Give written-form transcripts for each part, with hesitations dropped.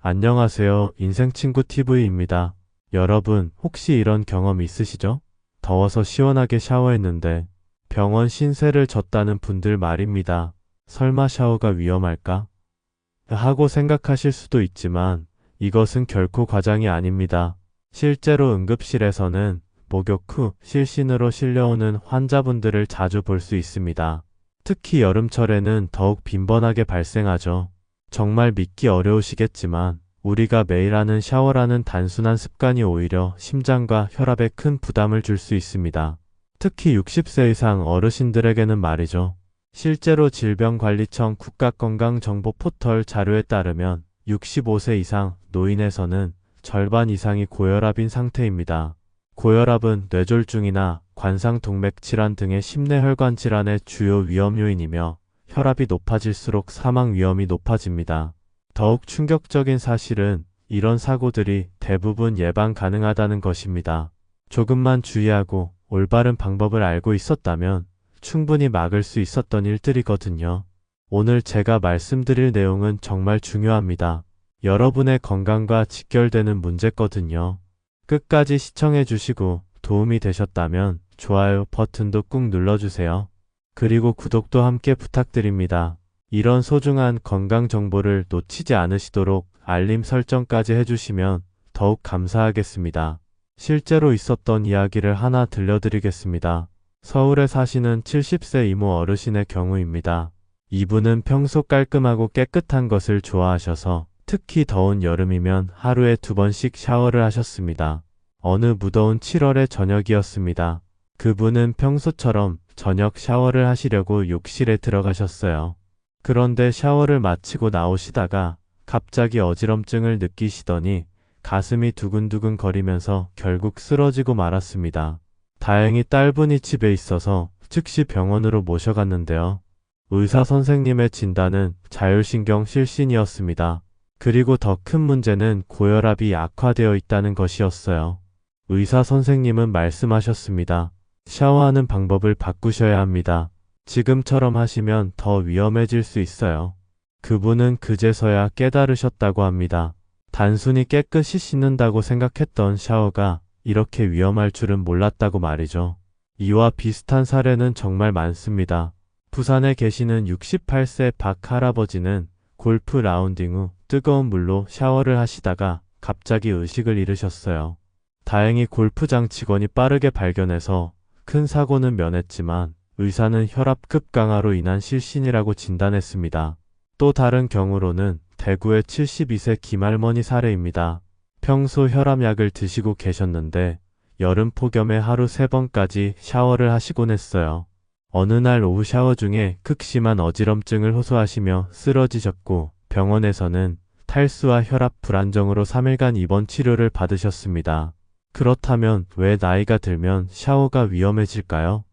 안녕하세요. 인생친구 TV입니다. 여러분, 혹시 이런 경험 있으시죠? 더워서 시원하게 샤워했는데 병원 신세를 졌다는 분들 말입니다. 설마 샤워가 위험할까? 하고 생각하실 수도 있지만 이것은 결코 과장이 아닙니다. 실제로 응급실에서는 목욕 후 실신으로 실려오는 환자분들을 자주 볼 수 있습니다. 특히 여름철에는 더욱 빈번하게 발생하죠. 정말 믿기 어려우시겠지만 우리가 매일 하는 샤워라는 단순한 습관이 오히려 심장과 혈압에 큰 부담을 줄 수 있습니다. 특히 60세 이상 어르신들에게는 말이죠. 실제로 질병관리청 국가건강정보 포털 자료에 따르면 65세 이상 노인에서는 절반 이상이 고혈압인 상태입니다. 고혈압은 뇌졸중이나 관상동맥질환 등의 심내혈관 질환의 주요 위험 요인이며 혈압이 높아질수록 사망 위험이 높아집니다. 더욱 충격적인 사실은 이런 사고들이 대부분 예방 가능하다는 것입니다. 조금만 주의하고 올바른 방법을 알고 있었다면 충분히 막을 수 있었던 일들이거든요. 오늘 제가 말씀드릴 내용은 정말 중요합니다. 여러분의 건강과 직결되는 문제거든요. 끝까지 시청해 주시고 도움이 되셨다면 좋아요 버튼도 꾹 눌러주세요. 그리고 구독도 함께 부탁드립니다. 이런 소중한 건강 정보를 놓치지 않으시도록 알림 설정까지 해주시면 더욱 감사하겠습니다. 실제로 있었던 이야기를 하나 들려드리겠습니다. 서울에 사시는 70세 이모 어르신의 경우입니다. 이분은 평소 깔끔하고 깨끗한 것을 좋아하셔서 특히 더운 여름이면 하루에 2번씩 샤워를 하셨습니다. 어느 무더운 7월의 저녁이었습니다. 그분은 평소처럼 저녁 샤워를 하시려고 욕실에 들어가셨어요. 그런데 샤워를 마치고 나오시다가 갑자기 어지럼증을 느끼시더니 가슴이 두근두근 거리면서 결국 쓰러지고 말았습니다. 다행히 딸분이 집에 있어서 즉시 병원으로 모셔갔는데요. 의사 선생님의 진단은 자율신경 실신이었습니다. 그리고 더 큰 문제는 고혈압이 악화되어 있다는 것이었어요. 의사 선생님은 말씀하셨습니다. 샤워하는 방법을 바꾸셔야 합니다. 지금처럼 하시면 더 위험해질 수 있어요. 그분은 그제서야 깨달으셨다고 합니다. 단순히 깨끗이 씻는다고 생각했던 샤워가 이렇게 위험할 줄은 몰랐다고 말이죠. 이와 비슷한 사례는 정말 많습니다. 부산에 계시는 68세 박 할아버지는 골프 라운딩 후 뜨거운 물로 샤워를 하시다가 갑자기 의식을 잃으셨어요. 다행히 골프장 직원이 빠르게 발견해서 큰 사고는 면했지만 의사는 혈압 급강하로 인한 실신이라고 진단했습니다. 또 다른 경우로는 대구의 72세 김할머니 사례입니다. 평소 혈압약을 드시고 계셨는데 여름 폭염에 하루 3번까지 샤워를 하시곤 했어요. 어느 날 오후 샤워 중에 극심한 어지럼증을 호소하시며 쓰러지셨고 병원에서는 탈수와 혈압 불안정으로 3일간 입원 치료를 받으셨습니다. 그렇다면 왜 나이가 들면 샤워가 위험해질까요?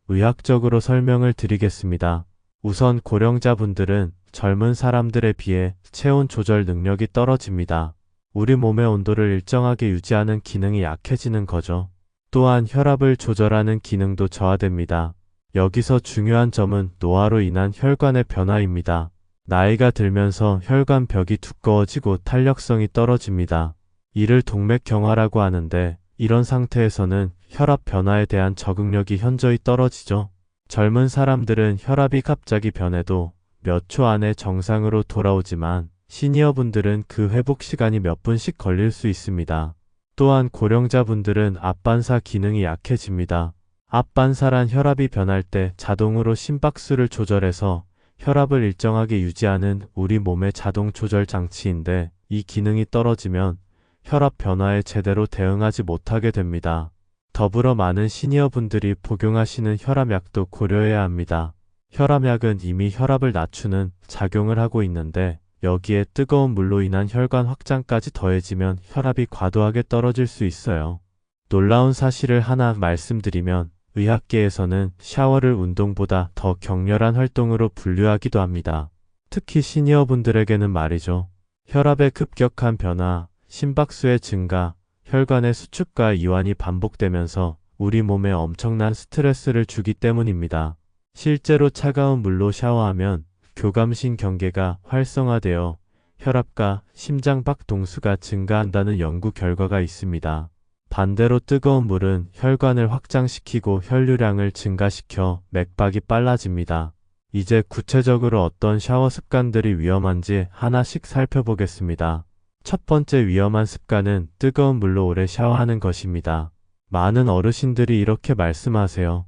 의학적으로 설명을 드리겠습니다. 우선 고령자분들은 젊은 사람들에 비해 체온 조절 능력이 떨어집니다. 우리 몸의 온도를 일정하게 유지하는 기능이 약해지는 거죠. 또한 혈압을 조절하는 기능도 저하됩니다. 여기서 중요한 점은 노화로 인한 혈관의 변화입니다. 나이가 들면서 혈관벽이 두꺼워지고 탄력성이 떨어집니다. 이를 동맥경화라고 하는데 이런 상태에서는 혈압 변화에 대한 적응력이 현저히 떨어지죠. 젊은 사람들은 혈압이 갑자기 변해도 몇 초 안에 정상으로 돌아오지만 시니어분들은 그 회복 시간이 몇 분씩 걸릴 수 있습니다. 또한 고령자분들은 앞반사 기능이 약해집니다. 앞반사란 혈압이 변할 때 자동으로 심박수를 조절해서 혈압을 일정하게 유지하는 우리 몸의 자동 조절 장치인데 이 기능이 떨어지면 혈압 변화에 제대로 대응하지 못하게 됩니다. 더불어 많은 시니어분들이 복용하시는 혈압약도 고려해야 합니다. 혈압약은 이미 혈압을 낮추는 작용을 하고 있는데 여기에 뜨거운 물로 인한 혈관 확장까지 더해지면 혈압이 과도하게 떨어질 수 있어요. 놀라운 사실을 하나 말씀드리면 의학계에서는 샤워를 운동보다 더 격렬한 활동으로 분류하기도 합니다. 특히 시니어분들에게는 말이죠. 혈압의 급격한 변화, 심박수의 증가, 혈관의 수축과 이완이 반복되면서 우리 몸에 엄청난 스트레스를 주기 때문입니다. 실제로 차가운 물로 샤워하면 교감신 경계가 활성화되어 혈압과 심장박 동수가 증가한다는 연구 결과가 있습니다. 반대로 뜨거운 물은 혈관을 확장시키고 혈류량을 증가시켜 맥박이 빨라집니다. 이제 구체적으로 어떤 샤워 습관들이 위험한지 하나씩 살펴보겠습니다. 첫 번째 위험한 습관은 뜨거운 물로 오래 샤워하는 것입니다. 많은 어르신들이 이렇게 말씀하세요.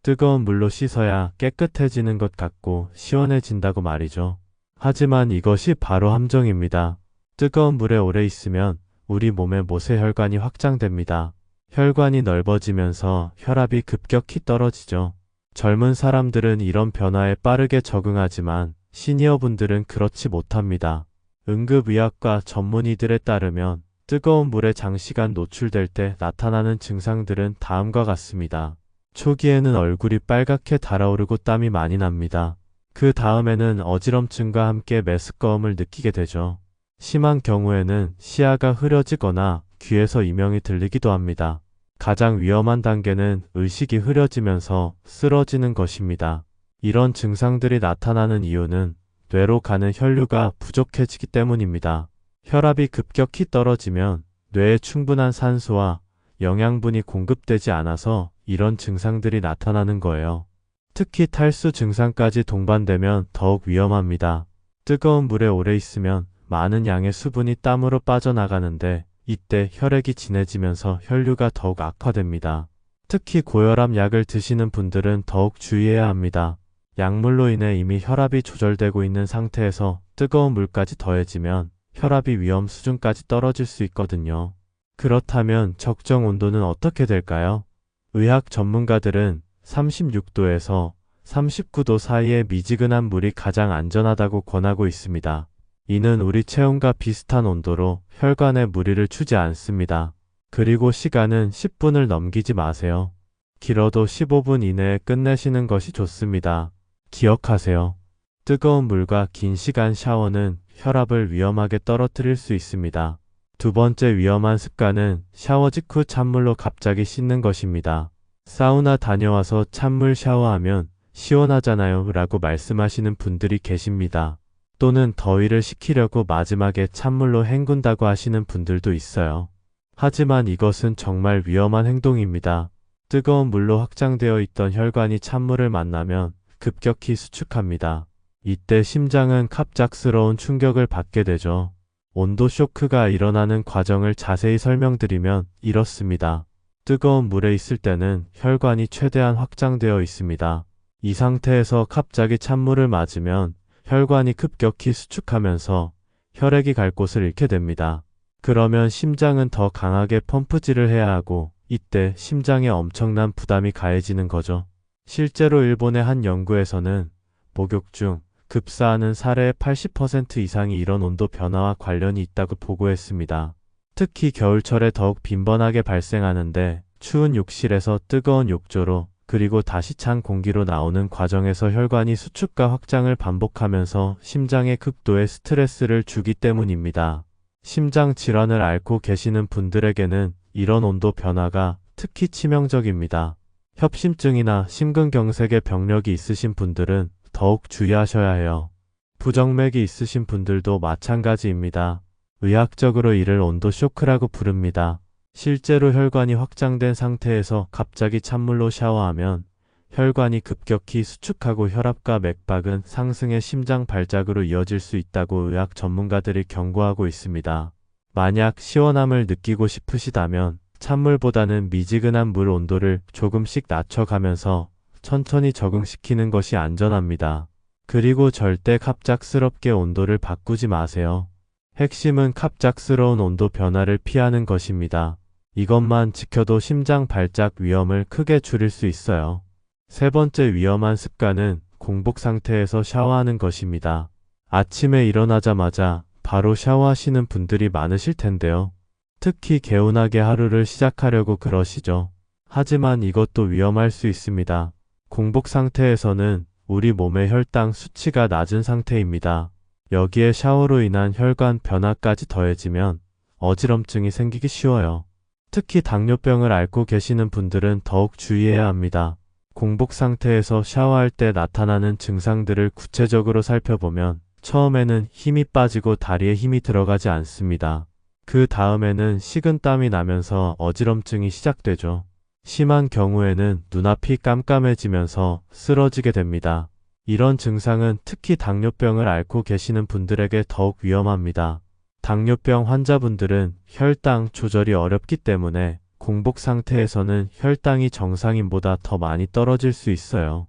뜨거운 물로 씻어야 깨끗해지는 것 같고 시원해진다고 말이죠. 하지만 이것이 바로 함정입니다. 뜨거운 물에 오래 있으면 우리 몸의 모세혈관이 확장됩니다. 혈관이 넓어지면서 혈압이 급격히 떨어지죠. 젊은 사람들은 이런 변화에 빠르게 적응하지만 시니어분들은 그렇지 못합니다. 응급의학과 전문의들에 따르면 뜨거운 물에 장시간 노출될 때 나타나는 증상들은 다음과 같습니다. 초기에는 얼굴이 빨갛게 달아오르고 땀이 많이 납니다. 그 다음에는 어지럼증과 함께 메스꺼움을 느끼게 되죠. 심한 경우에는 시야가 흐려지거나 귀에서 이명이 들리기도 합니다. 가장 위험한 단계는 의식이 흐려지면서 쓰러지는 것입니다. 이런 증상들이 나타나는 이유는 뇌로 가는 혈류가 부족해지기 때문입니다. 혈압이 급격히 떨어지면 뇌에 충분한 산소와 영양분이 공급되지 않아서 이런 증상들이 나타나는 거예요. 특히 탈수 증상까지 동반되면 더욱 위험합니다. 뜨거운 물에 오래 있으면 많은 양의 수분이 땀으로 빠져나가는데 이때 혈액이 진해지면서 혈류가 더욱 악화됩니다. 특히 고혈압 약을 드시는 분들은 더욱 주의해야 합니다. 약물로 인해 이미 혈압이 조절되고 있는 상태에서 뜨거운 물까지 더해지면 혈압이 위험 수준까지 떨어질 수 있거든요. 그렇다면 적정 온도는 어떻게 될까요? 의학 전문가들은 36도에서 39도 사이의 미지근한 물이 가장 안전하다고 권하고 있습니다. 이는 우리 체온과 비슷한 온도로 혈관에 무리를 주지 않습니다. 그리고 시간은 10분을 넘기지 마세요. 길어도 15분 이내에 끝내시는 것이 좋습니다. 기억하세요. 뜨거운 물과 긴 시간 샤워는 혈압을 위험하게 떨어뜨릴 수 있습니다. 두 번째 위험한 습관은 샤워 직후 찬물로 갑자기 씻는 것입니다. 사우나 다녀와서 찬물 샤워하면 시원하잖아요 라고 말씀하시는 분들이 계십니다. 또는 더위를 식히려고 마지막에 찬물로 헹군다고 하시는 분들도 있어요. 하지만 이것은 정말 위험한 행동입니다. 뜨거운 물로 확장되어 있던 혈관이 찬물을 만나면 급격히 수축합니다. 이때 심장은 갑작스러운 충격을 받게 되죠. 온도 쇼크가 일어나는 과정을 자세히 설명드리면 이렇습니다. 뜨거운 물에 있을 때는 혈관이 최대한 확장되어 있습니다. 이 상태에서 갑자기 찬물을 맞으면 혈관이 급격히 수축하면서 혈액이 갈 곳을 잃게 됩니다. 그러면 심장은 더 강하게 펌프질을 해야 하고 이때 심장에 엄청난 부담이 가해지는 거죠. 실제로 일본의 한 연구에서는 목욕 중 급사하는 사례의 80% 이상이 이런 온도 변화와 관련이 있다고 보고했습니다. 특히 겨울철에 더욱 빈번하게 발생하는데 추운 욕실에서 뜨거운 욕조로 그리고 다시 찬 공기로 나오는 과정에서 혈관이 수축과 확장을 반복하면서 심장에 극도의 스트레스를 주기 때문입니다. 심장 질환을 앓고 계시는 분들에게는 이런 온도 변화가 특히 치명적입니다. 협심증이나 심근경색의 병력이 있으신 분들은 더욱 주의하셔야 해요. 부정맥이 있으신 분들도 마찬가지입니다. 의학적으로 이를 온도 쇼크라고 부릅니다. 실제로 혈관이 확장된 상태에서 갑자기 찬물로 샤워하면 혈관이 급격히 수축하고 혈압과 맥박은 상승해 심장 발작으로 이어질 수 있다고 의학 전문가들이 경고하고 있습니다. 만약 시원함을 느끼고 싶으시다면 찬물보다는 미지근한 물 온도를 조금씩 낮춰가면서 천천히 적응시키는 것이 안전합니다. 그리고 절대 갑작스럽게 온도를 바꾸지 마세요. 핵심은 갑작스러운 온도 변화를 피하는 것입니다. 이것만 지켜도 심장 발작 위험을 크게 줄일 수 있어요. 세 번째 위험한 습관은 공복 상태에서 샤워하는 것입니다. 아침에 일어나자마자 바로 샤워하시는 분들이 많으실 텐데요. 특히 개운하게 하루를 시작하려고 그러시죠. 하지만 이것도 위험할 수 있습니다. 공복 상태에서는 우리 몸의 혈당 수치가 낮은 상태입니다. 여기에 샤워로 인한 혈관 변화까지 더해지면 어지럼증이 생기기 쉬워요. 특히 당뇨병을 앓고 계시는 분들은 더욱 주의해야 합니다. 공복 상태에서 샤워할 때 나타나는 증상들을 구체적으로 살펴보면 처음에는 힘이 빠지고 다리에 힘이 들어가지 않습니다. 그 다음에는 식은땀이 나면서 어지럼증이 시작되죠. 심한 경우에는 눈앞이 깜깜해지면서 쓰러지게 됩니다. 이런 증상은 특히 당뇨병을 앓고 계시는 분들에게 더욱 위험합니다. 당뇨병 환자분들은 혈당 조절이 어렵기 때문에 공복 상태에서는 혈당이 정상인보다 더 많이 떨어질 수 있어요.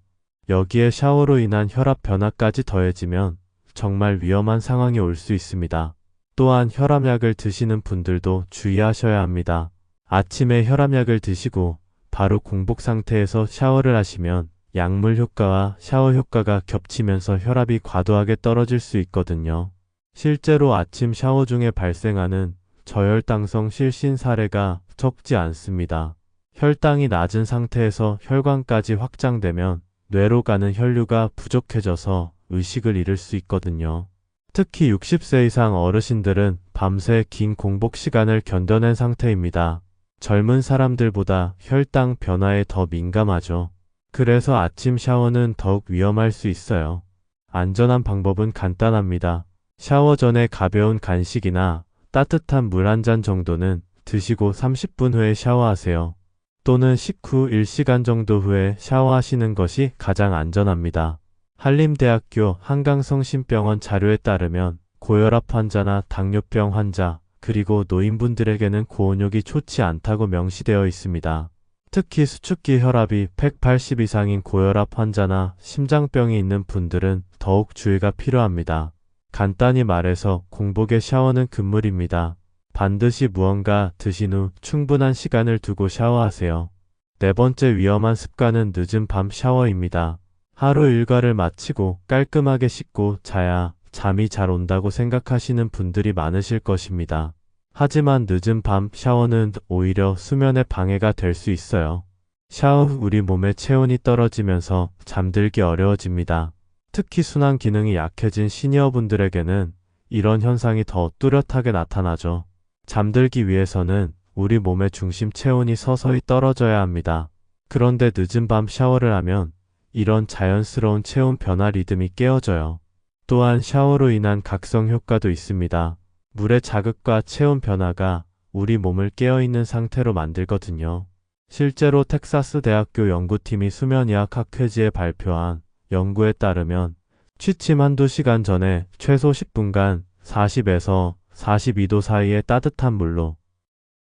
여기에 샤워로 인한 혈압 변화까지 더해지면 정말 위험한 상황이 올 수 있습니다. 또한 혈압약을 드시는 분들도 주의하셔야 합니다. 아침에 혈압약을 드시고 바로 공복 상태에서 샤워를 하시면 약물 효과와 샤워 효과가 겹치면서 혈압이 과도하게 떨어질 수 있거든요. 실제로 아침 샤워 중에 발생하는 저혈당성 실신 사례가 적지 않습니다. 혈당이 낮은 상태에서 혈관까지 확장되면 뇌로 가는 혈류가 부족해져서 의식을 잃을 수 있거든요. 특히 60세 이상 어르신들은 밤새 긴 공복 시간을 견뎌낸 상태입니다. 젊은 사람들보다 혈당 변화에 더 민감하죠. 그래서 아침 샤워는 더욱 위험할 수 있어요. 안전한 방법은 간단합니다. 샤워 전에 가벼운 간식이나 따뜻한 물 한 잔 정도는 드시고 30분 후에 샤워하세요. 또는 식후 1시간 정도 후에 샤워하시는 것이 가장 안전합니다. 한림대학교 한강성심병원 자료에 따르면 고혈압 환자나 당뇨병 환자, 그리고 노인분들에게는 고온욕이 좋지 않다고 명시되어 있습니다. 특히 수축기 혈압이 180 이상인 고혈압 환자나 심장병이 있는 분들은 더욱 주의가 필요합니다. 간단히 말해서 공복의 샤워는 금물입니다. 반드시 무언가 드신 후 충분한 시간을 두고 샤워하세요. 네 번째 위험한 습관은 늦은 밤 샤워입니다. 하루 일과를 마치고 깔끔하게 씻고 자야 잠이 잘 온다고 생각하시는 분들이 많으실 것입니다. 하지만 늦은 밤 샤워는 오히려 수면에 방해가 될 수 있어요. 샤워 후 우리 몸의 체온이 떨어지면서 잠들기 어려워집니다. 특히 순환 기능이 약해진 시니어분들에게는 이런 현상이 더 뚜렷하게 나타나죠. 잠들기 위해서는 우리 몸의 중심 체온이 서서히 떨어져야 합니다. 그런데 늦은 밤 샤워를 하면 이런 자연스러운 체온 변화 리듬이 깨어져요. 또한 샤워로 인한 각성 효과도 있습니다. 물의 자극과 체온 변화가 우리 몸을 깨어있는 상태로 만들거든요. 실제로 텍사스 대학교 연구팀이 수면의학 학회지에 발표한 연구에 따르면 취침 한두 시간 전에 최소 10분간 40에서 42도 사이의 따뜻한 물로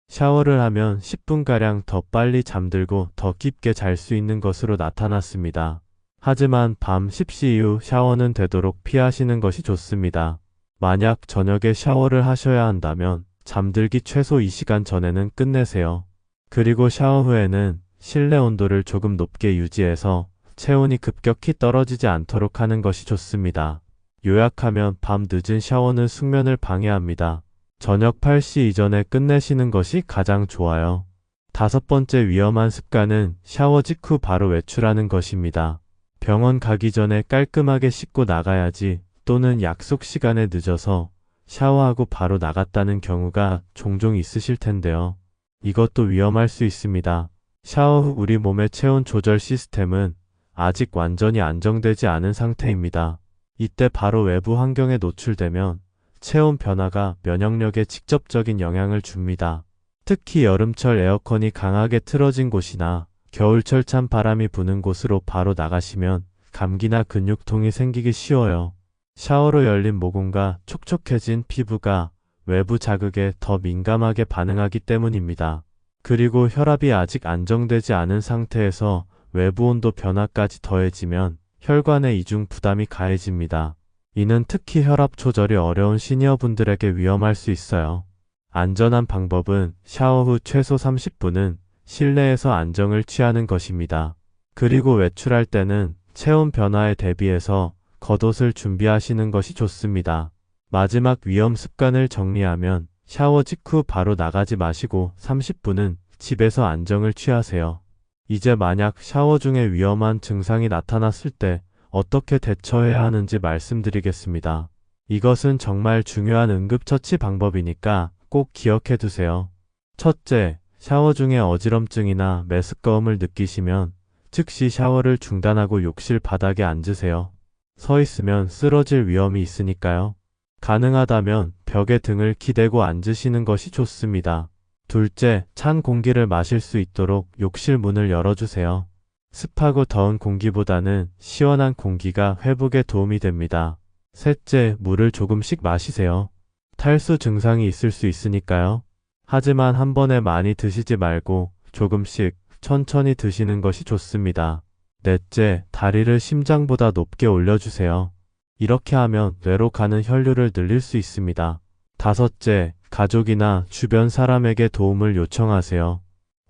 샤워를 하면 10분가량 더 빨리 잠들고 더 깊게 잘 수 있는 것으로 나타났습니다. 하지만 밤 10시 이후 샤워는 되도록 피하시는 것이 좋습니다. 만약 저녁에 샤워를 하셔야 한다면 잠들기 최소 2시간 전에는 끝내세요. 그리고 샤워 후에는 실내 온도를 조금 높게 유지해서 체온이 급격히 떨어지지 않도록 하는 것이 좋습니다. 요약하면 밤 늦은 샤워는 숙면을 방해합니다. 저녁 8시 이전에 끝내시는 것이 가장 좋아요. 다섯 번째 위험한 습관은 샤워 직후 바로 외출하는 것입니다. 병원 가기 전에 깔끔하게 씻고 나가야지 또는 약속 시간에 늦어서 샤워하고 바로 나갔다는 경우가 종종 있으실 텐데요. 이것도 위험할 수 있습니다. 샤워 후 우리 몸의 체온 조절 시스템은 아직 완전히 안정되지 않은 상태입니다. 이때 바로 외부 환경에 노출되면 체온 변화가 면역력에 직접적인 영향을 줍니다. 특히 여름철 에어컨이 강하게 틀어진 곳이나 겨울철 찬 바람이 부는 곳으로 바로 나가시면 감기나 근육통이 생기기 쉬워요. 샤워로 열린 모공과 촉촉해진 피부가 외부 자극에 더 민감하게 반응하기 때문입니다. 그리고 혈압이 아직 안정되지 않은 상태에서 외부 온도 변화까지 더해지면 혈관의 이중 부담이 가해집니다. 이는 특히 혈압 조절이 어려운 시니어분들에게 위험할 수 있어요. 안전한 방법은 샤워 후 최소 30분은 실내에서 안정을 취하는 것입니다. 그리고 외출할 때는 체온 변화에 대비해서 겉옷을 준비하시는 것이 좋습니다. 마지막 위험 습관을 정리하면 샤워 직후 바로 나가지 마시고 30분은 집에서 안정을 취하세요. 이제 만약 샤워 중에 위험한 증상이 나타났을 때 어떻게 대처해야 하는지 말씀드리겠습니다. 이것은 정말 중요한 응급처치 방법이니까 꼭 기억해 두세요. 첫째, 샤워 중에 어지럼증이나 메스꺼움을 느끼시면 즉시 샤워를 중단하고 욕실 바닥에 앉으세요. 서 있으면 쓰러질 위험이 있으니까요. 가능하다면 벽에 등을 기대고 앉으시는 것이 좋습니다. 둘째, 찬 공기를 마실 수 있도록 욕실 문을 열어주세요. 습하고 더운 공기보다는 시원한 공기가 회복에 도움이 됩니다. 셋째, 물을 조금씩 마시세요. 탈수 증상이 있을 수 있으니까요. 하지만 한 번에 많이 드시지 말고 조금씩 천천히 드시는 것이 좋습니다. 넷째, 다리를 심장보다 높게 올려주세요. 이렇게 하면 뇌로 가는 혈류를 늘릴 수 있습니다. 다섯째, 가족이나 주변 사람에게 도움을 요청하세요.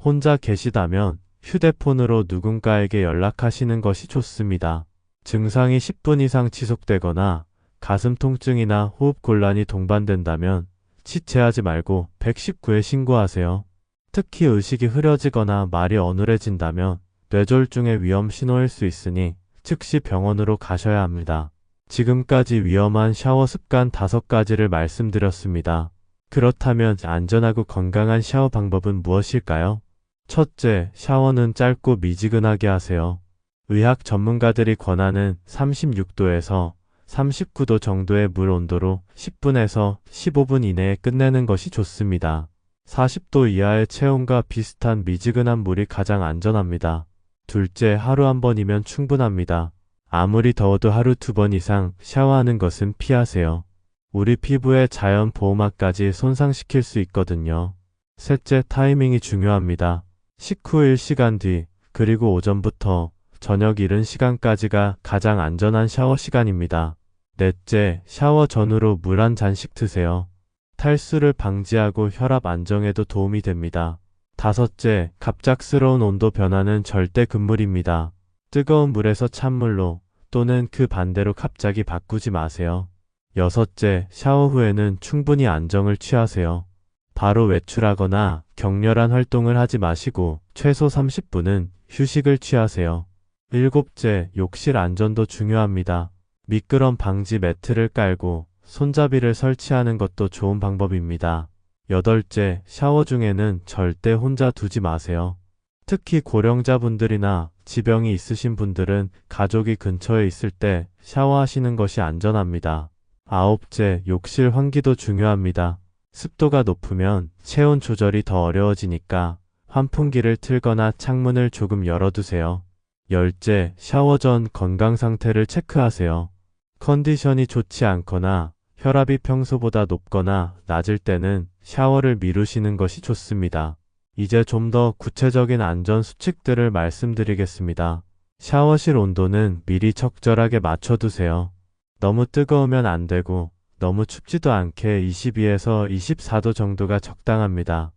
혼자 계시다면 휴대폰으로 누군가에게 연락하시는 것이 좋습니다. 증상이 10분 이상 지속되거나 가슴 통증이나 호흡 곤란이 동반된다면 지체하지 말고 119에 신고하세요. 특히 의식이 흐려지거나 말이 어눌해진다면 뇌졸중의 위험 신호일 수 있으니 즉시 병원으로 가셔야 합니다. 지금까지 위험한 샤워 습관 5가지를 말씀드렸습니다. 그렇다면 안전하고 건강한 샤워 방법은 무엇일까요? 첫째, 샤워는 짧고 미지근하게 하세요. 의학 전문가들이 권하는 36도에서 39도 정도의 물 온도로 10분에서 15분 이내에 끝내는 것이 좋습니다. 40도 이하의 체온과 비슷한 미지근한 물이 가장 안전합니다. 둘째, 하루 한 번이면 충분합니다. 아무리 더워도 하루 2번 이상 샤워하는 것은 피하세요. 우리 피부의 자연 보호막까지 손상시킬 수 있거든요. 셋째, 타이밍이 중요합니다. 식후 1시간 뒤, 그리고 오전부터 저녁 이른 시간까지가 가장 안전한 샤워 시간입니다. 넷째, 샤워 전후로 물 한 잔씩 드세요. 탈수를 방지하고 혈압 안정에도 도움이 됩니다. 다섯째, 갑작스러운 온도 변화는 절대 금물입니다. 뜨거운 물에서 찬물로 또는 그 반대로 갑자기 바꾸지 마세요. 여섯째, 샤워 후에는 충분히 안정을 취하세요. 바로 외출하거나 격렬한 활동을 하지 마시고 최소 30분은 휴식을 취하세요. 일곱째, 욕실 안전도 중요합니다. 미끄럼 방지 매트를 깔고 손잡이를 설치하는 것도 좋은 방법입니다. 여덟째, 샤워 중에는 절대 혼자 두지 마세요. 특히 고령자분들이나 지병이 있으신 분들은 가족이 근처에 있을 때 샤워하시는 것이 안전합니다. 아홉째, 욕실 환기도 중요합니다. 습도가 높으면 체온 조절이 더 어려워지니까 환풍기를 틀거나 창문을 조금 열어두세요. 열째, 샤워 전 건강 상태를 체크하세요. 컨디션이 좋지 않거나 혈압이 평소보다 높거나 낮을 때는 샤워를 미루시는 것이 좋습니다. 이제 좀 더 구체적인 안전 수칙들을 말씀드리겠습니다. 샤워실 온도는 미리 적절하게 맞춰두세요. 너무 뜨거우면 안 되고 너무 춥지도 않게 22에서 24도 정도가 적당합니다.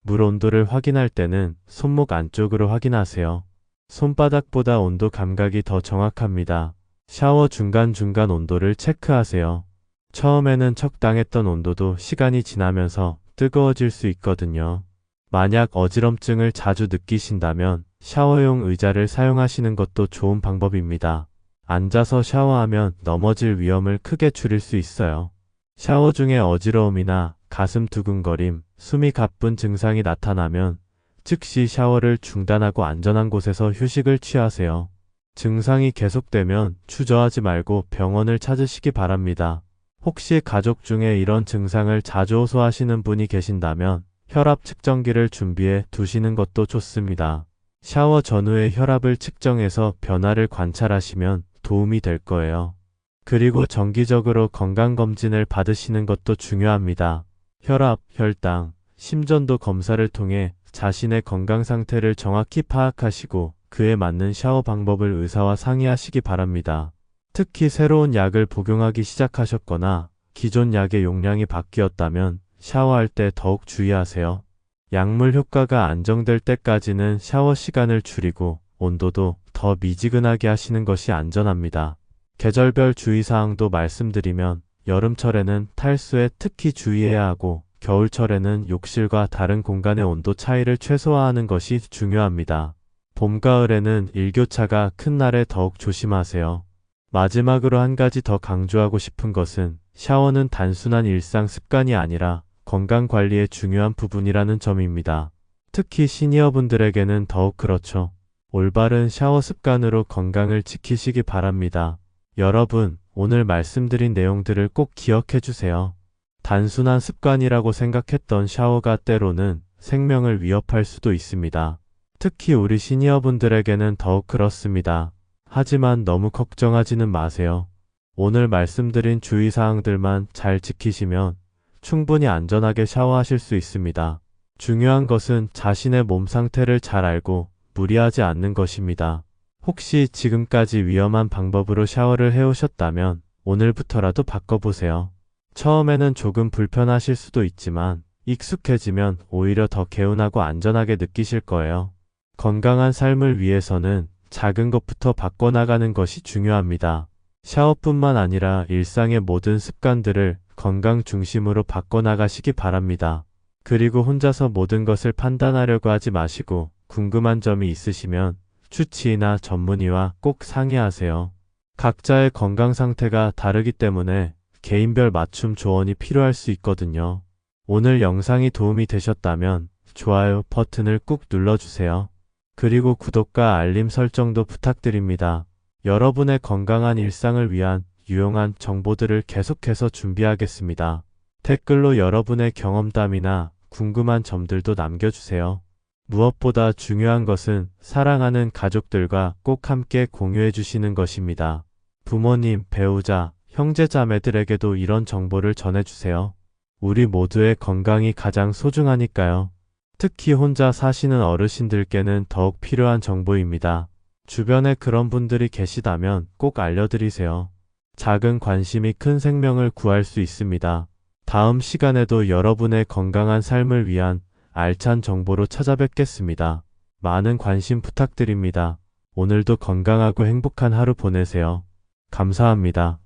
물 온도를 확인할 때는 손목 안쪽으로 확인하세요. 손바닥보다 온도 감각이 더 정확합니다. 샤워 중간중간 온도를 체크하세요. 처음에는 적당했던 온도도 시간이 지나면서 뜨거워질 수 있거든요. 만약 어지럼증을 자주 느끼신다면 샤워용 의자를 사용하시는 것도 좋은 방법입니다. 앉아서 샤워하면 넘어질 위험을 크게 줄일 수 있어요. 샤워 중에 어지러움이나 가슴 두근거림, 숨이 가쁜 증상이 나타나면 즉시 샤워를 중단하고 안전한 곳에서 휴식을 취하세요. 증상이 계속되면 주저하지 말고 병원을 찾으시기 바랍니다. 혹시 가족 중에 이런 증상을 자주 호소하시는 분이 계신다면 혈압 측정기를 준비해 두시는 것도 좋습니다. 샤워 전후에 혈압을 측정해서 변화를 관찰하시면 도움이 될 거예요. 그리고 정기적으로 건강검진을 받으시는 것도 중요합니다. 혈압, 혈당, 심전도 검사를 통해 자신의 건강 상태를 정확히 파악하시고 그에 맞는 샤워 방법을 의사와 상의하시기 바랍니다. 특히 새로운 약을 복용하기 시작하셨거나 기존 약의 용량이 바뀌었다면 샤워할 때 더욱 주의하세요. 약물 효과가 안정될 때까지는 샤워 시간을 줄이고 온도도 더 미지근하게 하시는 것이 안전합니다. 계절별 주의사항도 말씀드리면 여름철에는 탈수에 특히 주의해야 하고 겨울철에는 욕실과 다른 공간의 온도 차이를 최소화하는 것이 중요합니다. 봄, 가을에는 일교차가 큰 날에 더욱 조심하세요. 마지막으로 한 가지 더 강조하고 싶은 것은 샤워는 단순한 일상 습관이 아니라 건강관리의 중요한 부분이라는 점입니다. 특히 시니어분들에게는 더욱 그렇죠. 올바른 샤워 습관으로 건강을 지키시기 바랍니다. 여러분, 오늘 말씀드린 내용들을 꼭 기억해 주세요. 단순한 습관이라고 생각했던 샤워가 때로는 생명을 위협할 수도 있습니다. 특히 우리 시니어분들에게는 더욱 그렇습니다. 하지만 너무 걱정하지는 마세요. 오늘 말씀드린 주의사항들만 잘 지키시면 충분히 안전하게 샤워하실 수 있습니다. 중요한 것은 자신의 몸 상태를 잘 알고 무리하지 않는 것입니다. 혹시 지금까지 위험한 방법으로 샤워를 해오셨다면 오늘부터라도 바꿔보세요. 처음에는 조금 불편하실 수도 있지만 익숙해지면 오히려 더 개운하고 안전하게 느끼실 거예요. 건강한 삶을 위해서는 작은 것부터 바꿔나가는 것이 중요합니다. 샤워뿐만 아니라 일상의 모든 습관들을 건강 중심으로 바꿔나가시기 바랍니다. 그리고 혼자서 모든 것을 판단하려고 하지 마시고 궁금한 점이 있으시면 추치의나 전문의와 꼭 상의하세요. 각자의 건강 상태가 다르기 때문에 개인별 맞춤 조언이 필요할 수 있거든요. 오늘 영상이 도움이 되셨다면 좋아요 버튼을 꾹 눌러주세요. 그리고 구독과 알림 설정도 부탁드립니다. 여러분의 건강한 일상을 위한 유용한 정보들을 계속해서 준비하겠습니다. 댓글로 여러분의 경험담이나 궁금한 점들도 남겨주세요. 무엇보다 중요한 것은 사랑하는 가족들과 꼭 함께 공유해 주시는 것입니다. 부모님, 배우자, 형제자매들에게도 이런 정보를 전해주세요. 우리 모두의 건강이 가장 소중하니까요. 특히 혼자 사시는 어르신들께는 더욱 필요한 정보입니다. 주변에 그런 분들이 계시다면 꼭 알려드리세요. 작은 관심이 큰 생명을 구할 수 있습니다. 다음 시간에도 여러분의 건강한 삶을 위한 알찬 정보로 찾아뵙겠습니다. 많은 관심 부탁드립니다. 오늘도 건강하고 행복한 하루 보내세요. 감사합니다.